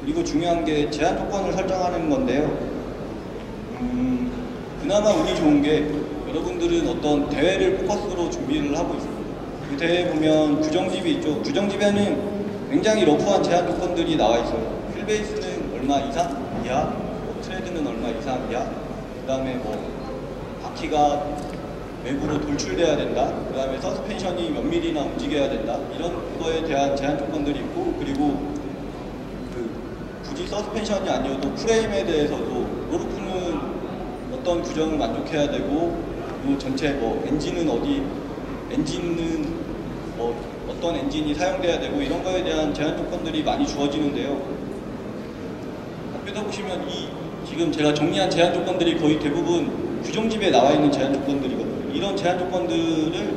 그리고 중요한 게 제한 조건을 설정하는 건데요. 그나마 운이 좋은 게 여러분들은 어떤 대회를 포커스로 준비를 하고 있습니다. 그 대회 보면 규정집이 있죠. 규정집에는 굉장히 러프한 제한 조건들이 나와 있어요. 휠베이스는 얼마 이상, 이하, 뭐 트레드는 얼마 이상, 이하, 그 다음에 뭐 바퀴가 외부로 돌출돼야 된다, 그 다음에 서스펜션이 몇 밀리나 움직여야 된다, 이런 거에 대한 제한 조건들이 있고, 그리고 굳이 서스펜션이 아니어도 프레임에 대해서도 로르프는 어떤 규정을 만족해야 되고, 뭐 전체 뭐 엔진은 어떤 엔진이 사용돼야 되고, 이런 거에 대한 제한 조건들이 많이 주어지는데요. 앞에서 보시면 지금 제가 정리한 제한 조건들이 거의 대부분 규정집에 나와 있는 제한 조건들이거든요. 이런 제한 조건들을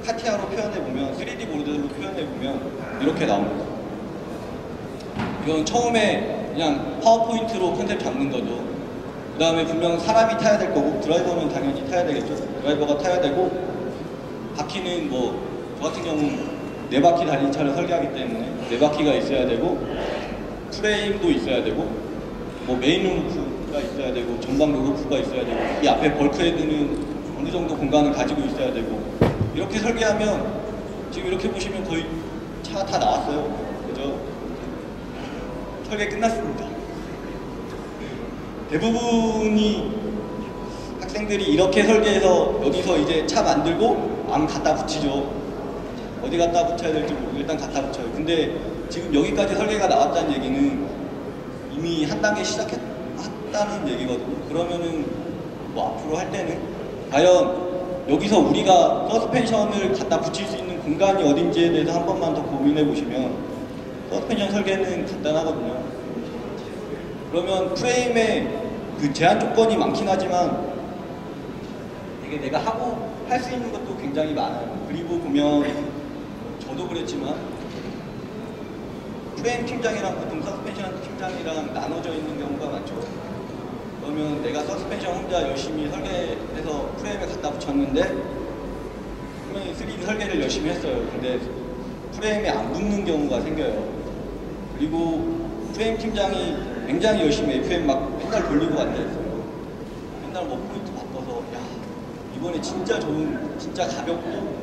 카티아로 표현해보면, 3D 모델로 표현해보면 이렇게 나옵니다. 이건 처음에 그냥 파워포인트로 컨셉 잡는 거죠. 그 다음에 분명 사람이 타야 될 거고, 드라이버는 당연히 타야 되겠죠. 드라이버가 타야 되고, 바퀴는 뭐 저 같은 경우는 4바퀴 달린 차를 설계하기 때문에 4바퀴가 있어야 되고, 프레임도 있어야 되고, 뭐 메인 루프가 있어야 되고, 전방 루프가 있어야 되고, 이 앞에 벌크헤드는 어느 정도 공간을 가지고 있어야 되고, 이렇게 설계하면 지금 이렇게 보시면 거의 차가 다 나왔어요. 그죠? 설계 끝났습니다. 대부분이 학생들이 이렇게 설계해서 여기서 이제 차 만들고 암 갖다 붙이죠. 어디 갖다 붙여야 될지 모르고 일단 갖다 붙여요. 근데 지금 여기까지 설계가 나왔다는 얘기는 이미 한 단계 시작했다는 얘기거든요. 그러면은 뭐 앞으로 할 때는 과연 여기서 우리가 서스펜션을 갖다 붙일 수 있는 공간이 어딘지에 대해서 한 번만 더 고민해 보시면, 서스펜션 설계는 간단하거든요. 그러면 프레임에 그 제한 조건이 많긴 하지만 되게 내가 하고 할 수 있는 것도 굉장히 많아요. 그리고 보면 저도 그랬지만 프레임 팀장이랑 보통 서스펜션 팀장이랑 나눠져 있는 경우가 많죠. 그러면 내가 서스펜션 혼자 열심히 설계해서 프레임에 갖다 붙였는데 분명히 3D 설계를 열심히 했어요. 근데 프레임에 안 붙는 경우가 생겨요. 그리고 프레임 팀장이 굉장히 열심히 FM 막 맨날 돌리고 앉아있어요. 맨날 뭐 포인트 바꿔서 야 이번에 진짜 좋은, 진짜 가볍고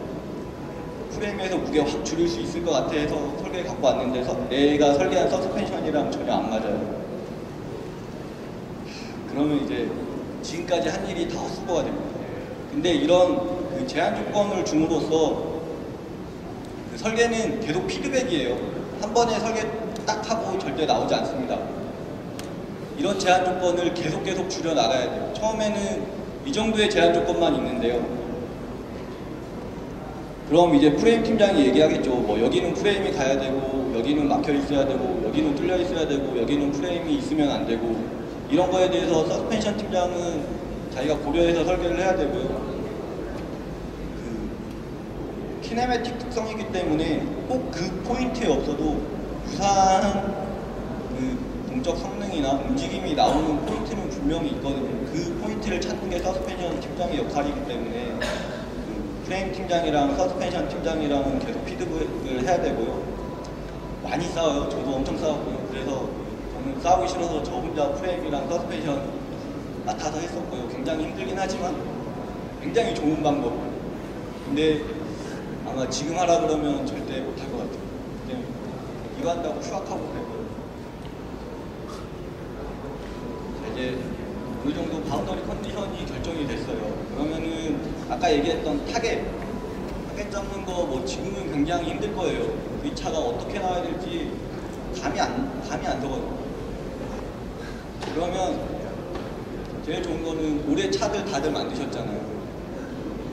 프레임에서 무게 확 줄일 수 있을 것 같아 해서 설계 갖고 왔는데 내가 설계한 서스펜션이랑 전혀 안 맞아요. 그러면 이제 지금까지 한 일이 다 헛수고가 됩니다. 근데 이런 그 제한 조건을 줌으로써 그 설계는 계속 피드백이에요. 한 번에 설계 딱 하고 절대 나오지 않습니다. 이런 제한 조건을 계속 줄여 나가야 돼요. 처음에는 이 정도의 제한 조건만 있는데요. 그럼 이제 프레임 팀장이 얘기하겠죠. 뭐 여기는 프레임이 가야 되고, 여기는 막혀 있어야 되고, 여기는 뚫려 있어야 되고, 여기는 프레임이 있으면 안 되고, 이런 거에 대해서 서스펜션 팀장은 자기가 고려해서 설계를 해야 되고요. 그 키네매틱 특성이기 때문에 꼭 그 포인트에 없어도 유사한 그 동적 성능이나 움직임이 나오는 포인트는 분명히 있거든요. 그 포인트를 찾는 게 서스펜션 팀장의 역할이기 때문에 프레임 팀장이랑 서스펜션 팀장이랑은 계속 피드백을 해야 되고요. 많이 싸워요. 저도 엄청 싸웠고요. 그래서 저는 싸우기 싫어서 저 혼자 프레임이랑 서스펜션 맡아서 했었고요. 굉장히 힘들긴 하지만 굉장히 좋은 방법. 근데 아마 지금 하라 그러면 절대 못할 것 같아요. 근데 이거 한다고 휴학하고 그래요. 이제 어느 정도 바운더리 컨디션이 결정이 됐어요. 그러면은 아까 얘기했던 타겟 잡는 거 뭐 지금은 굉장히 힘들 거예요. 이 차가 어떻게 나와야 될지 감이 안 서거든요. 그러면 제일 좋은 거는 올해 차들 다들 만드셨잖아요.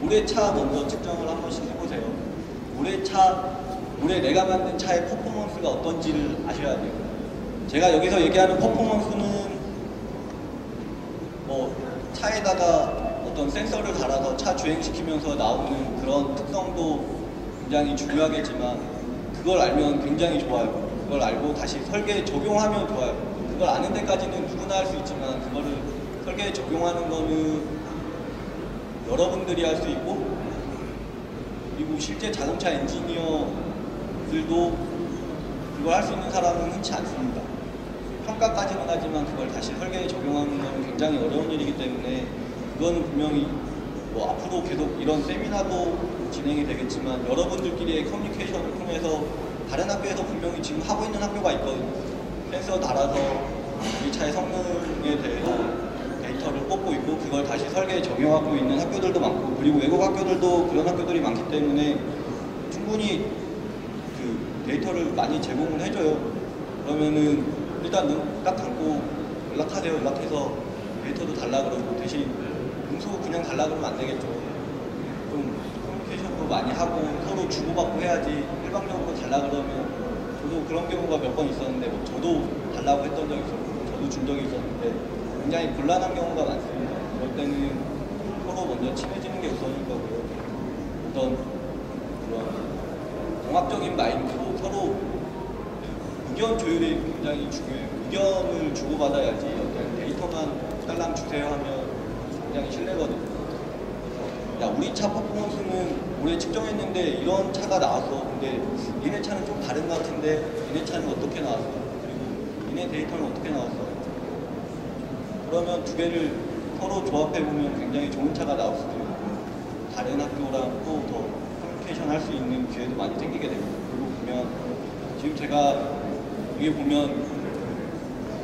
올해 차 먼저 측정을 한 번씩 해보세요. 올해 내가 만든 차의 퍼포먼스가 어떤지를 아셔야 돼요. 제가 여기서 얘기하는 퍼포먼스는 뭐 차에다가 어떤 센서를 달아서 차 주행시키면서 나오는 그런 특성도 굉장히 중요하겠지만, 그걸 알면 굉장히 좋아요. 그걸 알고 다시 설계에 적용하면 좋아요. 그걸 아는 데까지는 누구나 할 수 있지만, 그거를 설계에 적용하는 거는 여러분들이 할 수 있고, 그리고 실제 자동차 엔지니어들도 그걸 할 수 있는 사람은 흔치 않습니다. 평가까지는 하지만 그걸 다시 설계에 적용하는 건 굉장히 어려운 일이기 때문에 그건 분명히 뭐 앞으로 계속 이런 세미나도 진행이 되겠지만 여러분들끼리의 커뮤니케이션을 통해서 다른 학교에서 분명히 지금 하고 있는 학교가 있거든요. 센서 달아서 이 차의 성능에 대해서 데이터를 뽑고 있고 그걸 다시 설계에 적용하고 있는 학교들도 많고 그리고 외국 학교들도 그런 학교들이 많기 때문에 충분히 그 데이터를 많이 제공을 해줘요. 그러면은 일단 눈 딱 감고 연락하세요. 연락해서 데이터도 달라 그러고 대신 문서 그냥 달라 그러면 안 되겠죠. 좀 커뮤니케이션도 많이 하고 서로 주고받고 해야지 일방적으로 달라 그러면 저도 그런 경우가 몇 번 있었는데 뭐 저도 달라고 했던 적이 있었고 저도 준 적이 있었는데 굉장히 곤란한 경우가 많습니다. 그럴 때는 서로 먼저 친해지는 게 우선일 거고요. 어떤 그런 종합적인 마인드로 서로 의견 조율이 굉장히 중요해요. 의견을 주고받아야지 어떤 데이터만 딸랑 주세요 하면 굉장히 실례거든요. 야, 우리 차 퍼포먼스는 올해 측정했는데 이런 차가 나왔어. 근데 얘네 차는 좀 다른 것 같은데 얘네 차는 어떻게 나왔어? 그리고 얘네 데이터는 어떻게 나왔어? 그러면 두 개를 서로 조합해보면 굉장히 좋은 차가 나올 수도 있고 다른 학교랑 또 더 커뮤니케이션 할 수 있는 기회도 많이 생기게 되고 그리고 보면 지금 제가 여기 보면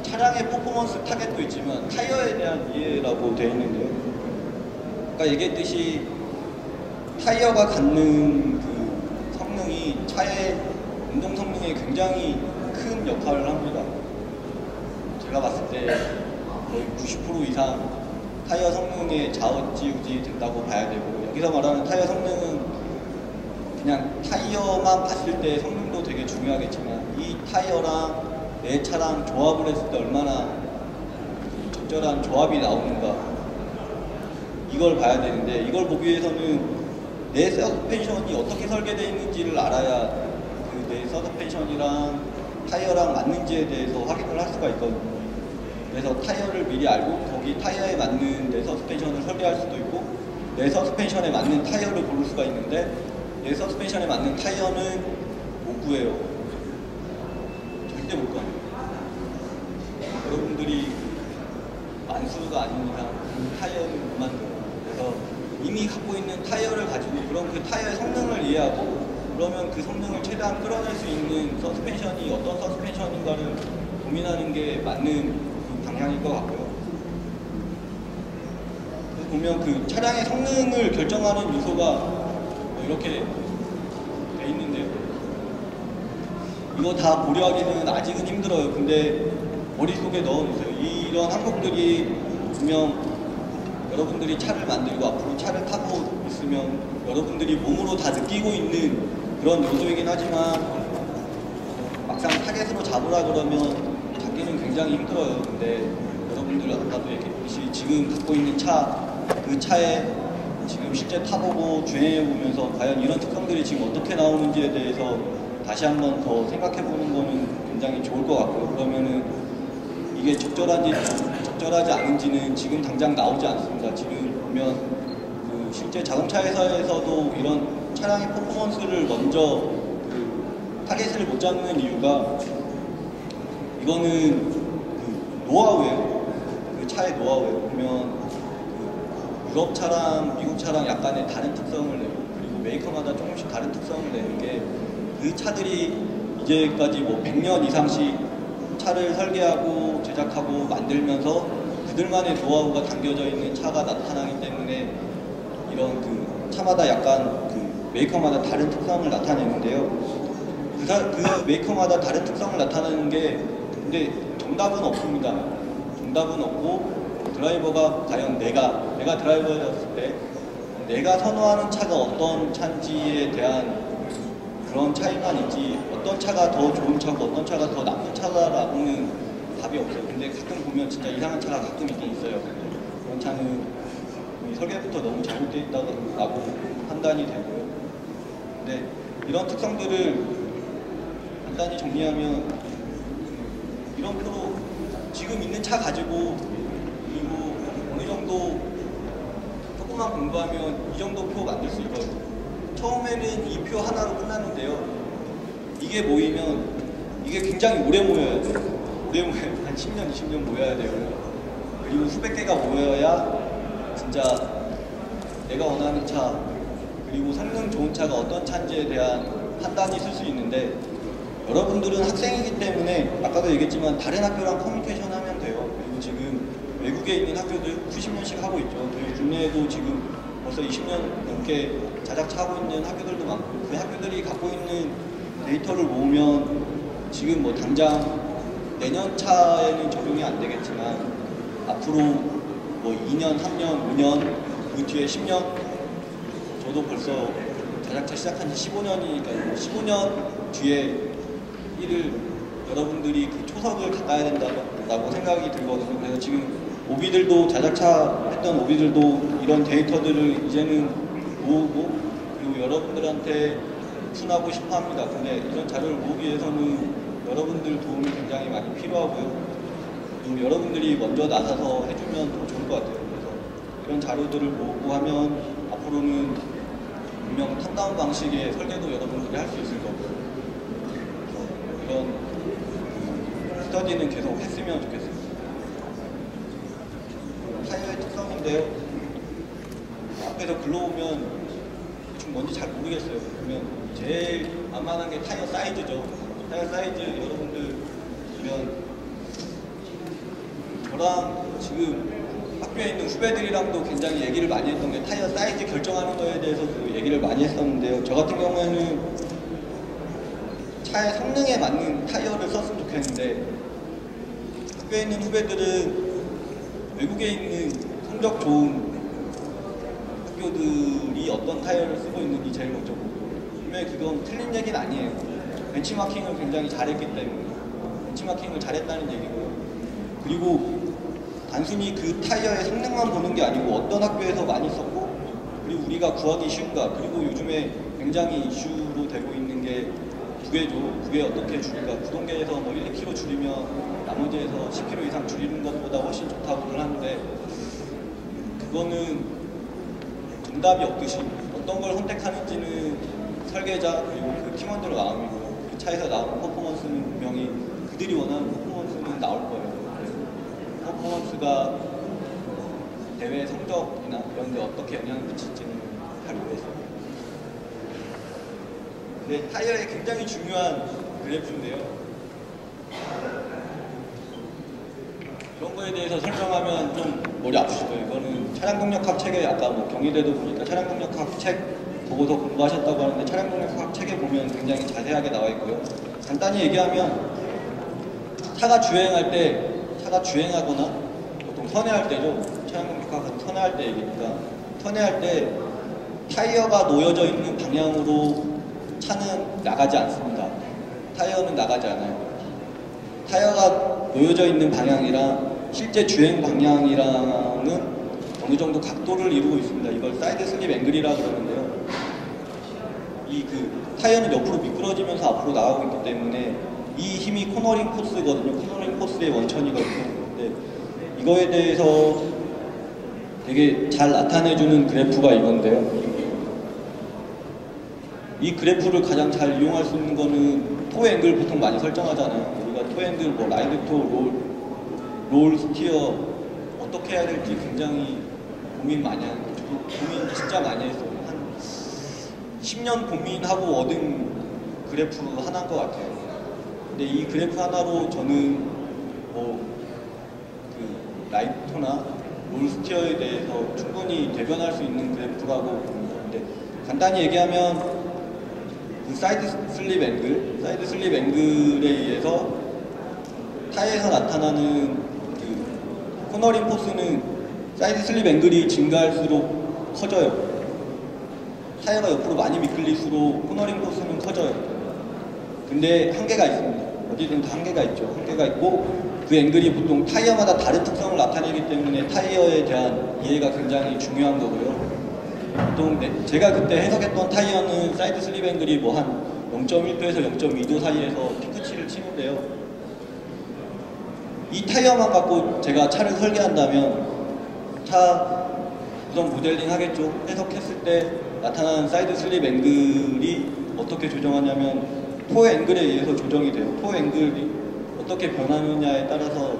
차량의 퍼포먼스 타겟도 있지만 타이어에 대한 이해라고 되어 있는데요. 아까 얘기했듯이 타이어가 갖는 그 성능이 차의 운동 성능에 굉장히 큰 역할을 합니다. 제가 봤을 때 거의 90% 이상 타이어 성능에 좌우지우지 된다고 봐야 되고 여기서 말하는 타이어 성능은 그냥 타이어만 봤을 때 성능도 되게 중요하겠지만 이 타이어랑 내 차랑 조합을 했을 때 얼마나 적절한 조합이 나오는가 이걸 봐야 되는데 이걸 보기 위해서는 내 서스펜션이 어떻게 설계되어 있는지를 알아야 그 내 서스펜션이랑 타이어랑 맞는지에 대해서 확인을 할 수가 있거든요. 그래서 타이어를 미리 알고 거기 타이어에 맞는 내 서스펜션을 설계할 수도 있고 내 서스펜션에 맞는 타이어를 고를 수가 있는데 내 서스펜션에 맞는 타이어는 못 구해요. 절대 못 구해요. 여러분들이 만수가 아닌 이상 그 타이어는 못 만들어요. 그래서 이미 갖고 있는 타이어를 가지고 그럼 그 타이어의 성능을 이해하고 그러면 그 성능을 최대한 끌어낼 수 있는 서스펜션이 어떤 서스펜션인가를 고민하는 게 맞는 그 방향일 것 같고요. 보면 그 차량의 성능을 결정하는 요소가 이렇게 돼 있는데요. 이거 다 고려하기는 아직은 힘들어요. 근데 머릿속에 넣어놓으세요. 이런 항목들이 분명 여러분들이 차를 만들고 앞으로 차를 타고 있으면 여러분들이 몸으로 다 느끼고 있는 그런 요소이긴 하지만 막상 타겟으로 잡으라 그러면 잡기는 굉장히 힘들어요. 근데 여러분들 아까도 얘기했듯이 지금 갖고 있는 차, 그 차에 지금 실제 타보고 주행해보면서 과연 이런 특성들이 지금 어떻게 나오는지에 대해서 다시 한번 더 생각해보는 거는 굉장히 좋을 것 같고요. 그러면은 이게 적절한지 적절하지 않은지는 지금 당장 나오지 않습니다. 지금 보면 그 실제 자동차 회사에서도 이런 차량의 퍼포먼스를 먼저 그 타겟을 못 잡는 이유가 이거는 그 노하우예요. 그 차의 노하우예요. 보면 그 유럽 차랑 미국 차랑 약간의 다른 특성을 내고 그리고 메이커마다 조금씩 다른 특성을 내는 게 그 차들이 이제까지 뭐 100년 이상씩 차를 설계하고 제작하고 만들면서 그들만의 노하우가 담겨져 있는 차가 나타나기 때문에 이런 그 차마다 약간 그 메이커마다 다른 특성을 나타내는데요. 그 메이커마다 다른 특성을 나타내는 게 근데 정답은 없습니다. 정답은 없고 드라이버가 과연 내가 드라이버였을 때 내가 선호하는 차가 어떤 차인지에 대한 그런 차이만 있지 어떤 차가 더 좋은 차고 어떤 차가 더 나쁜 차다라고는 답이 없어요. 근데 가끔 보면 진짜 이상한 차가 가끔 있긴 있어요. 그런 차는 설계부터 너무 잘못되어 있다고 판단이 되고요. 근데 이런 특성들을 간단히 정리하면 이런 프로 지금 있는 차 가지고 그리고 어느 정도 조금만 공부하면 이 정도 표 만들 수 있거든요. 처음에는 이 표 하나로 끝나는데요. 이게 모이면 이게 굉장히 오래 모여야 돼요. 오래 모여 한 10년, 20년 모여야 돼요. 그리고 수백 개가 모여야 진짜 내가 원하는 차, 그리고 성능 좋은 차가 어떤 차인지에 대한 판단이 있을 수 있는데, 여러분들은 학생이기 때문에 아까도 얘기했지만 다른 학교랑 커뮤니케이션 하면 돼요. 그리고 지금 외국에 있는 학교들 수십 년씩 하고 있죠. 저희 국내에도 지금 벌써 20년 넘게 자작차 하고 있는 학교들도 많고, 그 학교들이 갖고 있는 데이터를 모으면 지금 뭐 당장 내년 차에는 적용이 안 되겠지만 앞으로 뭐 2년, 3년, 5년, 그 뒤에 10년, 저도 벌써 자작차 시작한 지 15년이니까 15년 뒤에 일을 여러분들이 그 초석을 닦아야 된다고 생각이 들거든요. 그래서 지금 오비들도, 자작차 했던 오비들도 이런 데이터들을 이제는 모으고, 그리고 여러분들한테 오픈하고 싶어 합니다. 근데 이런 자료를 모으기 위해서는 여러분들 도움이 굉장히 많이 필요하고요. 그리고 여러분들이 먼저 나서서 해주면 더 좋을 것 같아요. 그래서 이런 자료들을 모으고 하면 앞으로는 분명 탑다운 방식의 설계도 여러분들이 할 수 있을 거고요. 그래서 이런 스터디는 계속 했으면 좋겠습니다. 타이어의 특성인데요. 앞에서 글러보면 대충 뭔지 잘 모르겠어요. 그러면 제일 만만한 게 타이어 사이즈죠. 타이어 사이즈 여러분들 보면 저랑 지금 학교에 있는 후배들이랑도 굉장히 얘기를 많이 했던 게 타이어 사이즈 결정하는 거에 대해서도 얘기를 많이 했었는데요. 저 같은 경우에는 차의 성능에 맞는 타이어를 썼으면 좋겠는데, 학교에 있는 후배들은 외국에 있는 성적 좋은 학교들이 어떤 타이어를 쓰고 있는지 제일 먼저 보고, 분명히 그건 틀린 얘기는 아니에요. 벤치마킹을 굉장히 잘했기 때문에 벤치마킹을 잘했다는 얘기고요. 그리고 단순히 그 타이어의 성능만 보는 게 아니고 어떤 학교에서 많이 썼고, 그리고 우리가 구하기 쉬운가, 그리고 요즘에 굉장히 이슈로 되고 있는 게 무게죠. 무게 어떻게 줄일까. 구동계에서 뭐 1, 2kg 줄이면 나머지에서 10kg 이상 줄이는 것보다 훨씬 좋다고들 하는데, 그거는 정답이 없듯이 어떤 걸 선택하는지는 설계자 그리고 그 팀원들의 마음이고, 그 차에서 나오는 퍼포먼스는 분명히 그들이 원하는 퍼포먼스는 나올 거예요. 퍼포먼스가 대회 성적이나 이런 데 어떻게 영향을 미칠지는 잘 모르겠어요. 근데 타이어에 굉장히 중요한 그래프인데요. 이런 거에 대해서 설명하면 좀 머리 아프실 거예요. 이거는 차량 동력학 책에, 아까 뭐 경희대도 보니까 차량 동력학 책 보고서 공부하셨다고 하는데, 차량 동력학 책에 보면 굉장히 자세하게 나와 있고요. 간단히 얘기하면 차가 주행하거나 보통 선회할 때죠. 차량 동력학은 선회할 때 얘기니까, 선회할 때 타이어가 놓여져 있는 방향으로 차는 나가지 않습니다. 타이어는 나가지 않아요. 타이어가 놓여져 있는 방향이랑 실제 주행 방향이랑은 어느 정도 각도를 이루고 있습니다. 이걸 사이드 슬립 앵글이라고 그러는데요. 이 타이어는 옆으로 미끄러지면서 앞으로 나가고 있기 때문에 이 힘이 코너링 포스거든요. 코너링 포스의 원천이거든요. 근데 이거에 대해서 되게 잘 나타내주는 그래프가 이건데요. 이 그래프를 가장 잘 이용할 수 있는 거는 토 앵글 보통 많이 설정하잖아요. 우리가 토 앵글, 뭐 라이드 토, 롤 스티어 어떻게 해야 될지 굉장히 고민 많이 하는 거죠. 고민 진짜 많이 했어요. 한 10년 고민하고 얻은 그래프 하나인 것 같아요. 근데 이 그래프 하나로 저는 뭐 라이토나 롤 스티어에 대해서 충분히 대변할 수 있는 그래프라고 봅니다. 근데 간단히 얘기하면 그 사이드 슬립 앵글에 의해서 타이어에서 나타나는 그 코너링 포스는 사이드 슬립 앵글이 증가할수록 커져요. 타이어가 옆으로 많이 미끌릴수록 코너링 포스는 커져요. 근데 한계가 있습니다. 어디든 다 한계가 있죠. 한계가 있고, 그 앵글이 보통 타이어마다 다른 특성을 나타내기 때문에 타이어에 대한 이해가 굉장히 중요한 거고요. 보통 제가 그때 해석했던 타이어는 사이드 슬립 앵글이 뭐 한 0.1도에서 0.2도 사이에서 피크치를 치는데요. 이 타이어만 갖고 제가 차를 설계한다면 차 우선 모델링 하겠죠. 해석했을 때 나타나는 사이드 슬립 앵글이 어떻게 조정하냐면 토 앵글에 의해서 조정이 돼요. 토 앵글이 어떻게 변하느냐에 따라서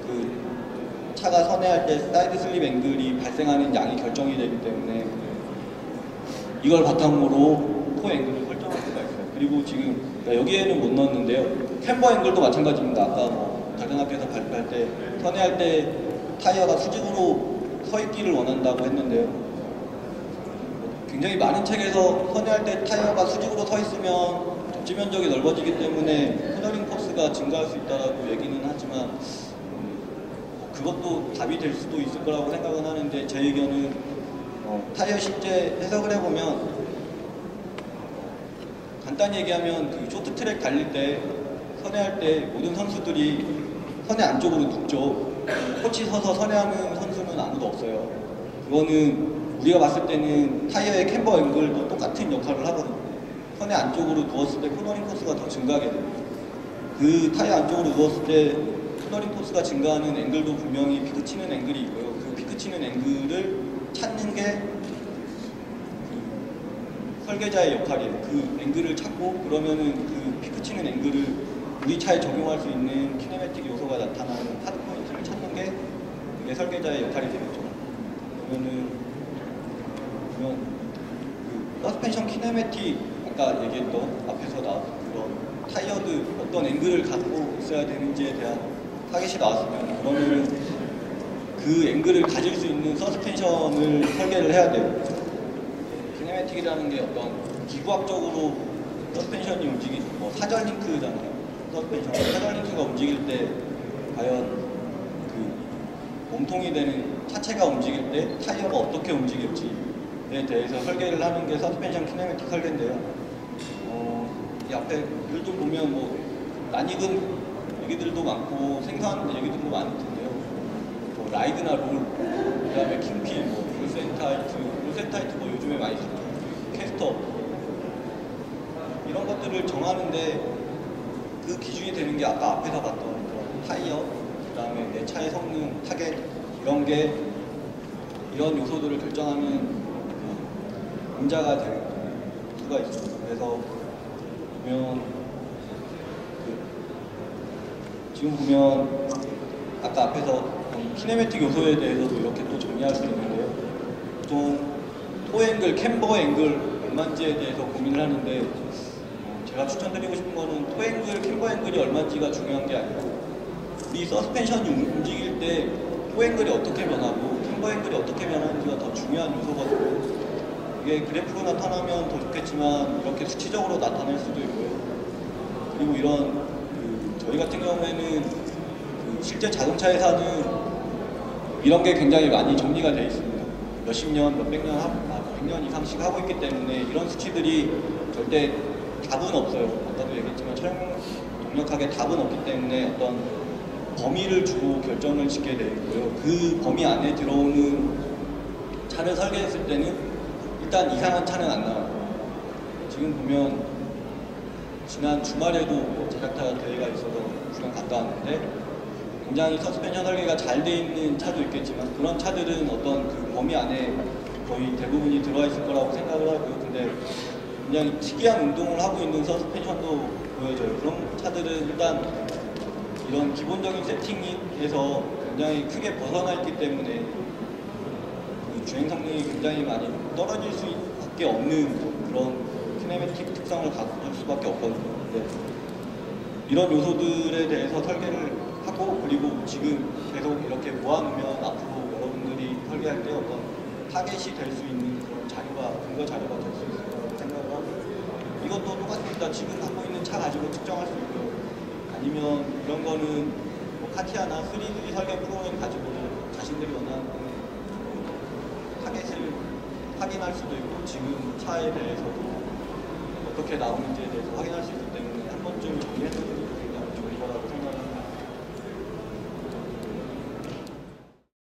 그 차가 선회할 때 사이드 슬립 앵글이 발생하는 양이 결정이 되기 때문에 이걸 바탕으로 토 앵글을 설정할 수가 있어요. 그리고 지금 여기에는 못 넣었는데요. 캠버 앵글도 마찬가지입니다. 아까 뭐 다른 학교에서 발표할 때 선회할 때 타이어가 수직으로 서 있기를 원한다고 했는데요. 굉장히 많은 책에서 선회할 때 타이어가 수직으로 서 있으면 접지 면적이 넓어지기 때문에 코너링 포스가 증가할 수 있다고 얘기는 하지만 그것도 답이 될 수도 있을 거라고 생각은 하는데 제 의견은 타이어 실제 해석을 해보면 간단히 얘기하면 그 쇼트트랙 달릴 때 선회할 때 모든 선수들이 선회 안쪽으로 눕죠. 코치 서서 선회하는 선수는 아무도 없어요. 그거는 우리가 봤을 때는 타이어의 캠버 앵글도 똑같은 역할을 하거든요. 선회 안쪽으로 누웠을 때 코너링 포스가 더 증가하게 됩니다. 그 타이어 안쪽으로 누웠을 때 코너링 포스가 증가하는 앵글도 분명히 피크 치는 앵글이 있고요. 그 피크 치는 앵글을 찾는 게 그 설계자의 역할이에요. 그 앵글을 찾고 그러면은 그 피크 치는 앵글을 우리 차에 적용할 수 있는 키네매틱 요소가 나타나는 하드 포인트를 찾는 게 그게 설계자의 역할이 되겠죠. 그러면 그 서스펜션 키네매틱 아까 얘기했던 앞에서 나왔던 그런 타이어드 어떤 앵글을 갖고 있어야 되는지에 대한 타겟이 나왔으면 그러면 그 앵글을 가질 수 있는 서스펜션을 설계를 해야 돼요. 키네매틱이라는 게 어떤 기구학적으로 서스펜션이 움직이는 뭐 사전 링크잖아요. 서스펜션 사전 링크가 움직일 때 과연 그 몸통이 되는 차체가 움직일 때 타이어가 어떻게 움직일지에 대해서 설계를 하는 게 서스펜션 키네매틱 설계인데요. 이 앞에 글 좀 보면 뭐 낯익은 얘기들도 많고 생소한 얘기들도 많을 텐데요. 뭐 라이드나 롤, 그 다음에 킹필, 뭐 롤센타이트 뭐 요즘에 많이 쓰는 캐스터 이런 것들을 정하는데 그 기준이 되는 게 아까 앞에서 봤던 그런 타이어, 그 다음에 내 차의 성능, 타겟 이런 요소들을 결정하는 문자가 될 수가 있습니다. 그래서 보면 지금 보면 아까 앞에서 키네매틱 요소에 대해서도 이렇게 또 정리할 수 있는데요. 보통 토 앵글, 캠버 앵글 얼마인지에 대해서 고민을 하는데 제가 추천드리고 싶은 거는 토 앵글, 캠버 앵글이 얼마인지가 중요한 게 아니고 우리 서스펜션이 움직일 때 토 앵글이 어떻게 변하고 캠버 앵글이 어떻게 변하는지가 더 중요한 요소거든요. 이게 그래프로 나타나면 더 좋겠지만 이렇게 수치적으로 나타낼 수도 있고요. 그리고 이런 저희 같은 경우에는 실제 자동차회사는 이런 게 굉장히 많이 정리가 되어 있습니다. 몇십 년, 몇백 년, 100년 이상씩 하고 있기 때문에 이런 수치들이 절대 답은 없어요. 아까도 얘기했지만 동력학에 답은 없기 때문에 어떤 범위를 주고 결정을 짓게 되어 있고요. 그 범위 안에 들어오는 차를 설계했을 때는 일단 이상한 차는 안 나와요. 지금 보면 지난 주말에도 제작타 대회가 있어서 구경 갔다 왔는데 굉장히 서스펜션 설계가 잘 돼 있는 차도 있겠지만 그런 차들은 어떤 그 범위 안에 거의 대부분이 들어와 있을 거라고 생각을 하고요. 근데 굉장히 특이한 운동을 하고 있는 서스펜션도 보여져요. 그런 차들은 일단 이런 기본적인 세팅에서 굉장히 크게 벗어나 있기 때문에 그 주행 성능이 굉장히 많이 떨어질 수밖에 없는 그런 키네매틱 특성을 가질 수밖에 없거든요. 근데 이런 요소들에 대해서 설계를 하고 그리고 지금 계속 이렇게 모아놓으면 앞으로 여러분들이 설계할 때 어떤 타겟이 될 수 있는 그런 자료가 근거 자료가 될 수 있을 거라고 생각을 하고 이것도 똑같습니다. 지금 갖고 있는 차 가지고 측정할 수 있고요. 아니면 이런 거는 뭐 카티아나 3D 설계 프로그램 가지고도 자신들이 원하는 타겟을 확인할 수도 있고 지금 차에 대해서도 어떻게 나오는지에 대해서 확인할 수 있기 때문에 한 번쯤 정리해서